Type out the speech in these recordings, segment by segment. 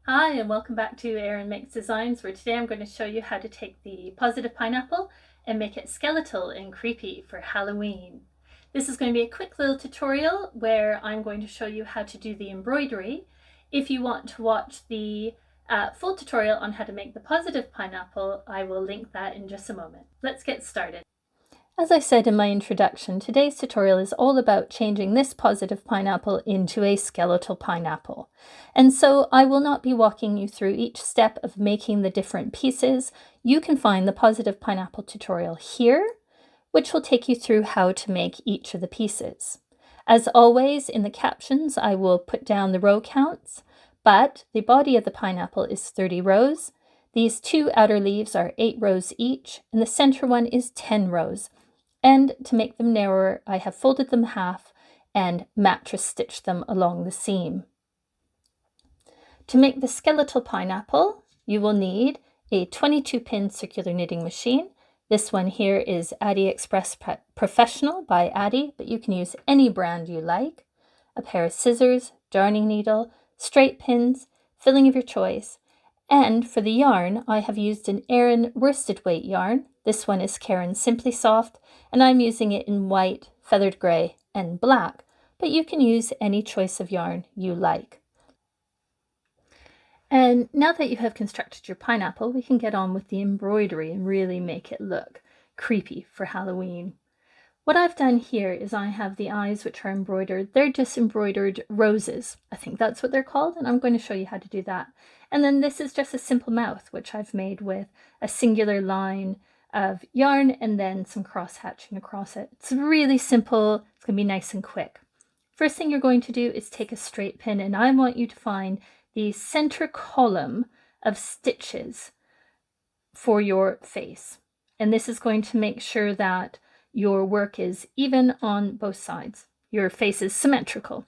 Hi and welcome back to Aran Makes Designs, where today I'm going to show you how to take the positive pineapple and make it skeletal and creepy for Halloween. This is going to be a quick little tutorial where I'm going to show you how to do the embroidery. If you want to watch the full tutorial on how to make the positive pineapple, I will link that in just a moment. Let's get started. As I said in my introduction, today's tutorial is all about changing this positive pineapple into a skeletal pineapple. And so I will not be walking you through each step of making the different pieces. You can find the positive pineapple tutorial here, which will take you through how to make each of the pieces. As always, in the captions, I will put down the row counts, but the body of the pineapple is 30 rows. These two outer leaves are 8 rows each, and the center one is 10 rows. And to make them narrower, I have folded them half and mattress stitched them along the seam. To make the skeletal pineapple, you will need a 22-pin circular knitting machine. This one here is Addi Express Professional by Addi, but you can use any brand you like. A pair of scissors, darning needle, straight pins, filling of your choice. And for the yarn, I have used an Aran worsted weight yarn. This one is Caron Simply Soft, and I'm using it in white, feathered grey, and black, but you can use any choice of yarn you like. And now that you have constructed your pineapple, we can get on with the embroidery and really make it look creepy for Halloween. What I've done here is I have the eyes which are embroidered. They're just embroidered roses. I think that's what they're called, and I'm going to show you how to do that. And then this is just a simple mouth, which I've made with a singular line of yarn and then some cross hatching across it. It's really simple. It's going to be nice and quick. First thing you're going to do is take a straight pin, and I want you to find the center column of stitches for your face. And this is going to make sure that your work is even on both sides. Your face is symmetrical.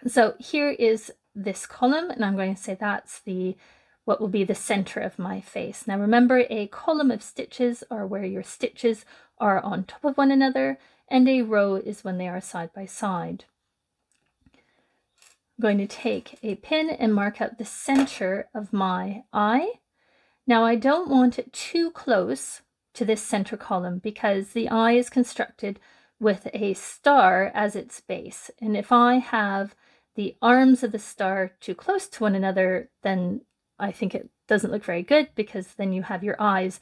So here is this column, and I'm going to say that's what will be the center of my face. Now remember, a column of stitches are where your stitches are on top of one another, and a row is when they are side by side. I'm going to take a pin and mark out the center of my eye. Now I don't want it too close to this center column because the eye is constructed with a star as its base. And if I have the arms of the star too close to one another, then I think it doesn't look very good, because then you have your eyes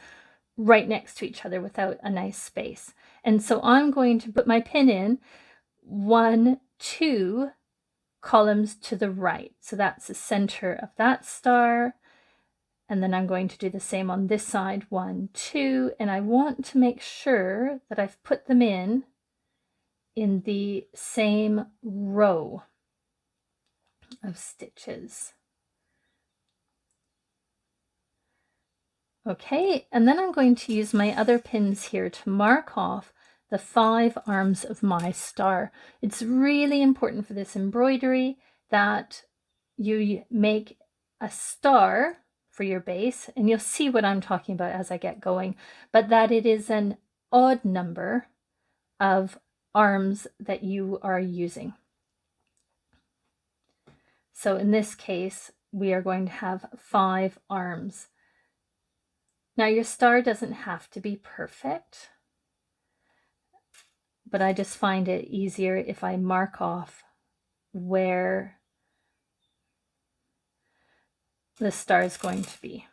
right next to each other without a nice space. And so I'm going to put my pin in 1, 2 columns to the right. So that's the center of that star. And then I'm going to do the same on this side, 1, 2, and I want to make sure that I've put them in the same row of stitches. Okay, and then I'm going to use my other pins here to mark off the 5 arms of my star. It's really important for this embroidery that you make a star for your base, and you'll see what I'm talking about as I get going, but that it is an odd number of arms that you are using. So in this case, we are going to have 5 arms. Now your star doesn't have to be perfect, but I just find it easier if I mark off where the star is going to be.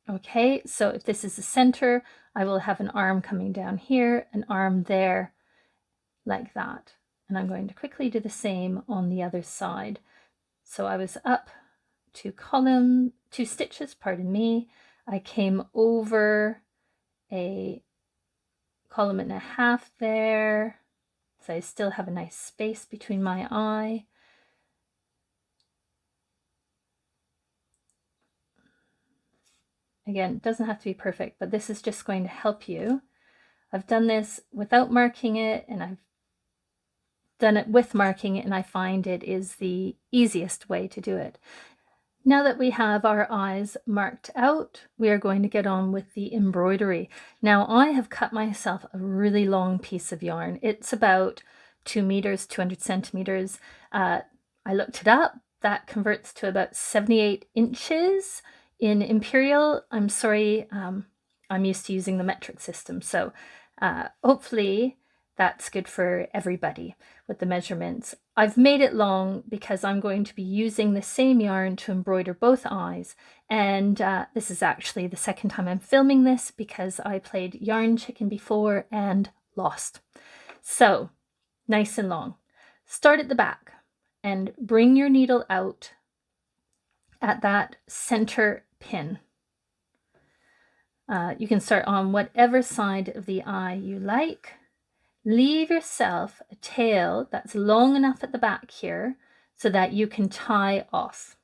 Okay, so if this is the center, I will have an arm coming down here, an arm there, like that. And I'm going to quickly do the same on the other side. So I was up 2 stitches, pardon me. I came over a column and a half there. So I still have a nice space between my eye. Again, it doesn't have to be perfect, but this is just going to help you. I've done this without marking it, and I've done it with marking it, and I find it is the easiest way to do it. Now that we have our eyes marked out, we are going to get on with the embroidery. Now I have cut myself a really long piece of yarn. It's about 2 meters, 200 centimeters. I looked it up. that converts to about 78 inches in imperial. I'm sorry, I'm used to using the metric system, so hopefully that's good for everybody with the measurements. I've made it long because I'm going to be using the same yarn to embroider both eyes, and this is actually the second time I'm filming this because I played Yarn Chicken before and lost. So nice and long. Start at the back and bring your needle out at that center pin. You can start on whatever side of the eye you like. Leave yourself a tail that's long enough at the back here so that you can tie off.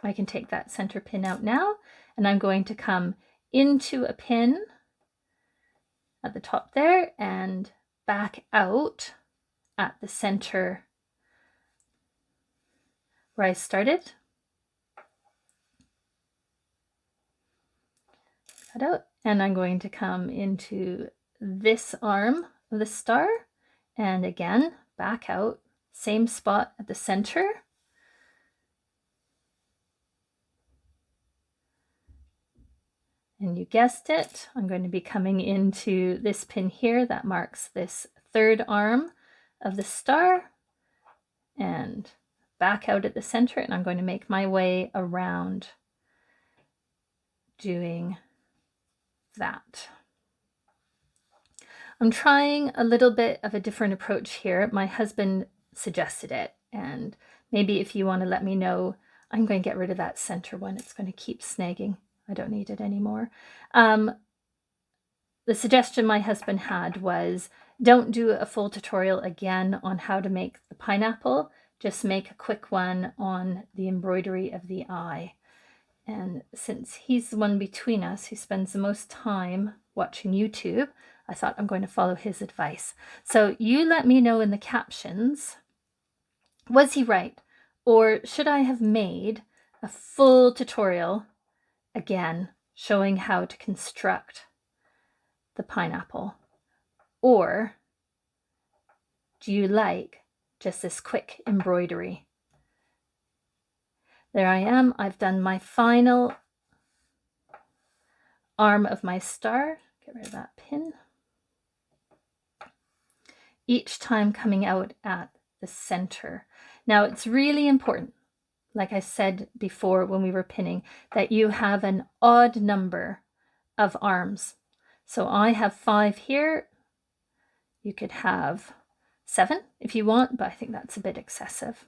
I can take that center pin out now, and I'm going to come into a pin at the top there and back out at the center where I started. That out, and I'm going to come into this arm of the star and again back out, same spot at the center. And you guessed it, I'm going to be coming into this pin here that marks this third arm of the star and back out at the center, and I'm going to make my way around doing that. I'm trying a little bit of a different approach here. My husband suggested it, and maybe if you want to let me know, I'm going to get rid of that center one. It's going to keep snagging. I don't need it anymore. The suggestion my husband had was don't do a full tutorial again on how to make the pineapple. Just make a quick one on the embroidery of the eye. And since he's the one between us who spends the most time watching YouTube, I thought I'm going to follow his advice. So you let me know in the captions, was he right? Or should I have made a full tutorial again showing how to construct the pineapple? Or do you like just this quick embroidery? There I am. I've done my final arm of my star. Get rid of that pin. Each time coming out at the center. Now it's really important, like I said before when we were pinning, that you have an odd number of arms. So I have 5 here. You could have 7 if you want, but I think that's a bit excessive.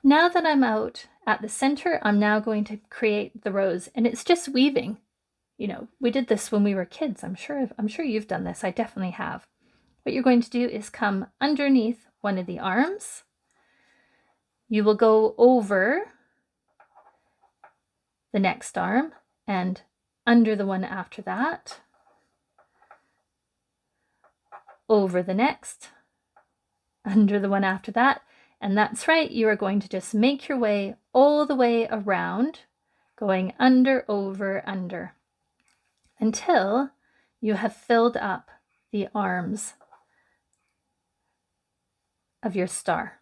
Now that I'm out at the center, I'm now going to create the rows, and it's just weaving. You know, we did this when we were kids. I'm sure you've done this. I definitely have. What you're going to do is come underneath one of the arms. You will go over the next arm and under the one after that, over the next, under the one after that, and that's right, you are going to just make your way all the way around, going under, over, under, until you have filled up the arms of your star.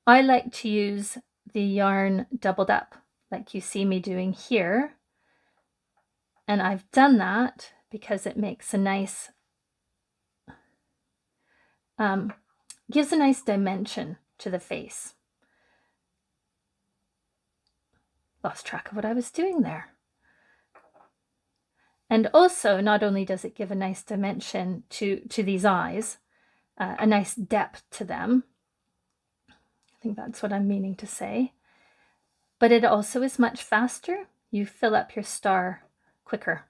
I like to use the yarn doubled up like you see me doing here, and I've done that because it makes a nice gives a nice dimension to the face. Lost track of what I was doing there. And also, not only does it give a nice dimension to these eyes, a nice depth to them, I think that's what I'm meaning to say, but it also is much faster. You fill up your star quicker.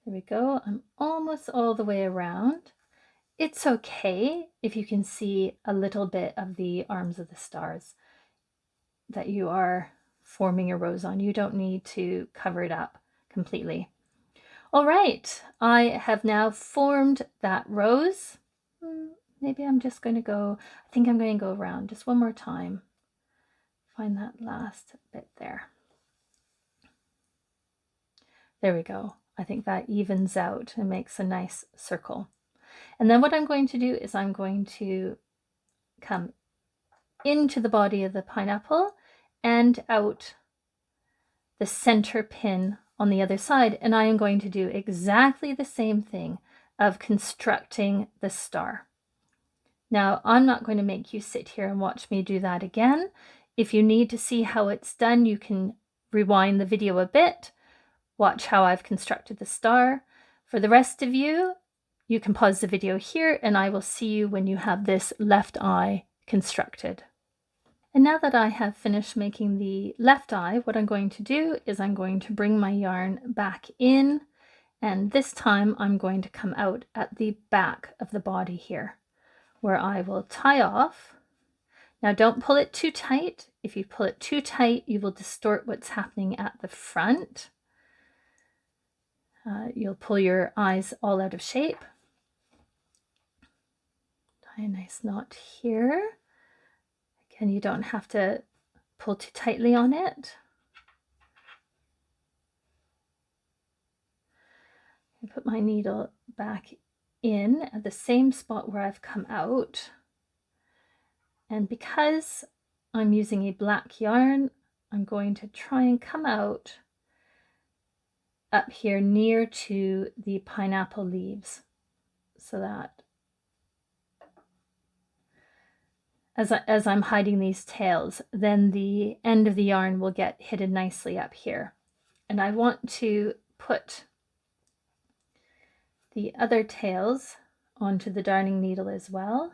There we go. I'm almost all the way around. It's okay if you can see a little bit of the arms of the stars that you are forming your rose on. You don't need to cover it up completely. All right, I have now formed that rose. Maybe I'm just going to go, I think I'm going to go around just one more time. Find that last bit there. There we go. I think that evens out and makes a nice circle. And then what I'm going to do is I'm going to come into the body of the pineapple and out the center pin on the other side. And I am going to do exactly the same thing of constructing the star. Now, I'm not going to make you sit here and watch me do that again. If you need to see how it's done, you can rewind the video a bit, watch how I've constructed the star. For the rest of you, you can pause the video here and I will see you when you have this left eye constructed. And now that I have finished making the left eye, what I'm going to do is I'm going to bring my yarn back in, and this time I'm going to come out at the back of the body here, where I will tie off. Now don't pull it too tight. If you pull it too tight, you will distort what's happening at the front. You'll pull your eyes all out of shape. Tie a nice knot here. Again, you don't have to pull too tightly on it. I put my needle back in at the same spot where I've come out. And because I'm using a black yarn, I'm going to try and come out up here near to the pineapple leaves, so that as I'm hiding these tails, then the end of the yarn will get hidden nicely up here. And I want to put the other tails onto the darning needle as well.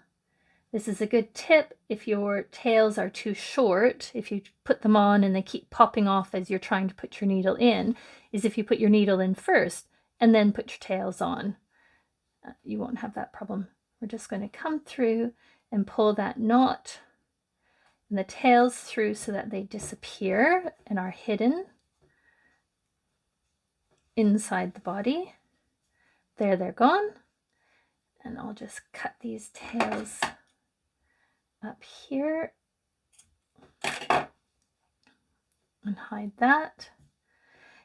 This is a good tip if your tails are too short, if you put them on and they keep popping off as you're trying to put your needle in, is if you put your needle in first and then put your tails on. You won't have that problem. We're just going to come through and pull that knot and the tails through so that they disappear and are hidden inside the body. There, they're gone. And I'll just cut these tails up here and hide that.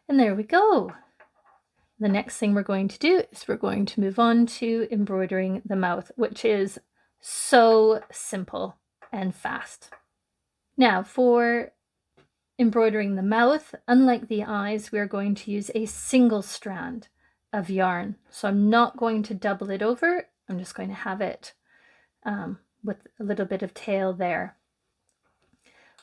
And there we go. The next thing we're going to do is we're going to move on to embroidering the mouth, which is so simple and fast. Now for embroidering the mouth, unlike the eyes, we are going to use a single strand of yarn. So I'm not going to double it over. I'm just going to have it with a little bit of tail there.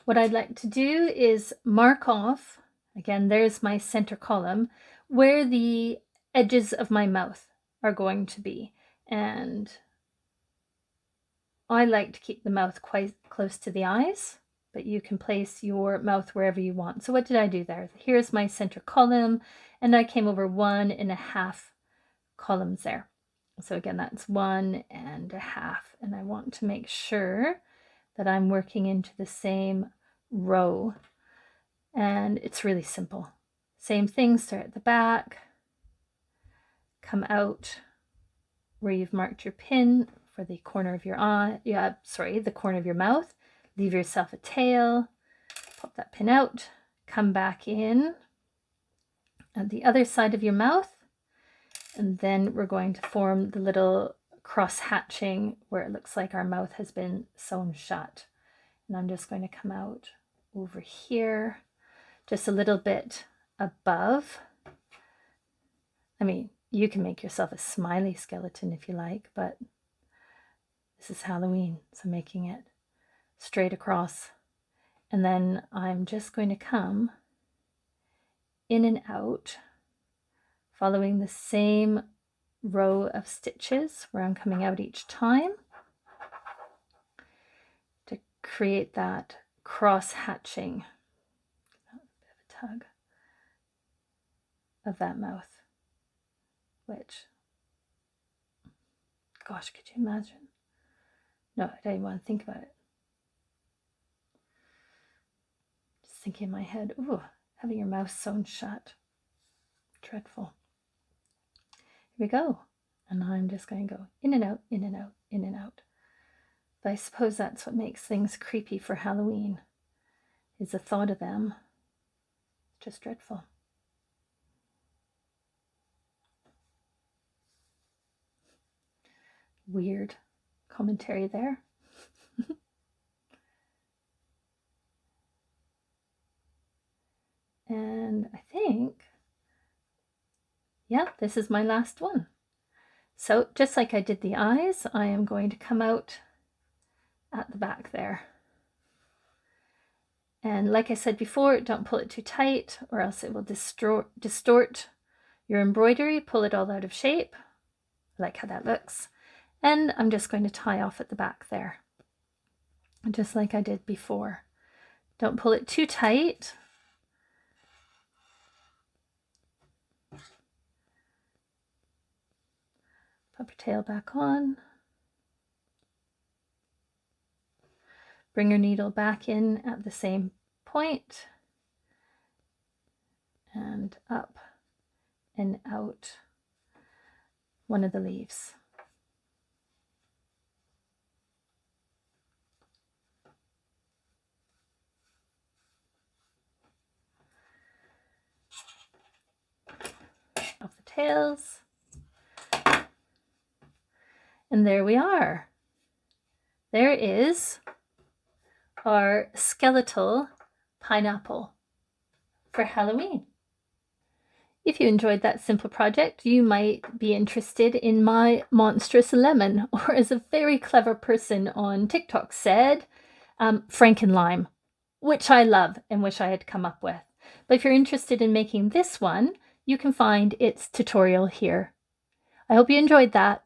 What I'd like to do is mark off, again, there's my center column, where the edges of my mouth are going to be. And I like to keep the mouth quite close to the eyes, but you can place your mouth wherever you want. So what did I do there? Here's my center column, and I came over 1.5 columns there. So again, that's 1.5, and I want to make sure that I'm working into the same row. And it's really simple. Same thing, start at the back, come out where you've marked your pin for the corner of your eye, the corner of your mouth. Leave yourself a tail, pop that pin out, come back in at the other side of your mouth, and then we're going to form the little cross hatching where it looks like our mouth has been sewn shut. And I'm just going to come out over here, just a little bit above. I mean, you can make yourself a smiley skeleton if you like, but this is Halloween, so making it straight across. And then I'm just going to come in and out, following the same row of stitches where I'm coming out each time to create that cross hatching, a bit of a tug of that mouth, which, gosh, could you imagine? No, I don't even want to think about it. Just thinking in my head, ooh, having your mouth sewn shut. Dreadful. we go. And I'm just going to go in and out, in and out, in and out. But I suppose that's what makes things creepy for Halloween, is the thought of them. Just dreadful. Weird commentary there. And I think, yeah, this is my last one. So just like I did the eyes, I am going to come out at the back there. And like I said before, don't pull it too tight or else it will distort your embroidery, pull it all out of shape. I like how that looks. And I'm just going to tie off at the back there, just like I did before. Don't pull it too tight. Pop your tail back on. Bring your needle back in at the same point and up and out one of the leaves. Off the tails. And there we are. There is our skeletal pineapple for Halloween. If you enjoyed that simple project, you might be interested in my Monstrous Lemon, or as a very clever person on TikTok said, Frankenlime, which I love and wish I had come up with. But if you're interested in making this one, you can find its tutorial here. I hope you enjoyed that.